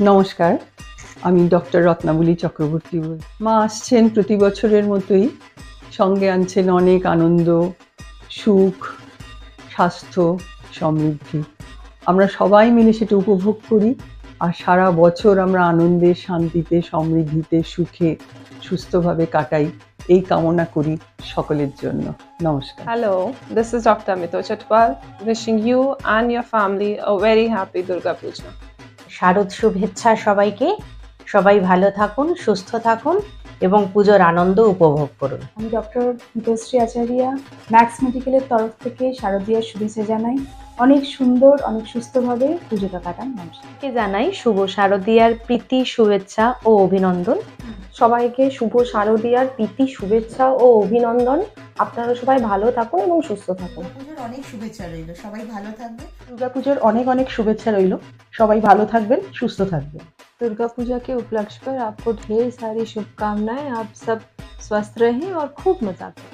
নমস্কার, আমি ডক্টর রত্নাবলী চক্রবর্তী বলছি। মা আসছেন প্রতি বছরের মতোই, সঙ্গে আনছেন অনেক আনন্দ, সুখ, স্বাস্থ্য, সমৃদ্ধি। আমরা সবাই মিলে সেটা উপভোগ করি আর সারা বছর আমরা আনন্দে, শান্তিতে, সমৃদ্ধিতে, সুখে, সুস্থভাবে কাটাই, এই কামনা করি সকলের জন্য। নমস্কার। Hello, this is Dr. Mito Chatwal, wishing you and your family a very happy Durga Puja. শারদ শুভেচ্ছা সবাইকে। সবাই ভালো থাকুন, সুস্থ থাকুন এবং পুজোর আনন্দ উপভোগ করুন। আমি ডক্টর মিতশ্রী আচারিয়া, ম্যাক্স মেডিকেলের তরফ থেকে শারদীয়ার শুভেচ্ছা জানাই। অনেক সুন্দর, অনেক সুস্থভাবে পুজোটা কাটান। নমস্কার। কে জানাই শুভ শারদীয়ার প্রীতি, শুভেচ্ছা ও অভিনন্দন। সবাইকে শুভ শারদীয়ার প্রীতি, শুভেচ্ছা ও অভিনন্দন। আপনারা সবাই ভালো থাকুন এবং সুস্থ থাকুন। পুজোর অনেক শুভেচ্ছা রইল, সবাই ভালো থাকবে। दुर्गापुजोर अनेक अनेक शुभेच्छा रइल। सबाई भालो थाकबेन, सुस्थ थाकबेन। दुर्गा पूजा के उपलक्ष्य पर आपको ढेर सारी शुभकामनाएं। आप सब स्वस्थ रहें और खूब मजा करें।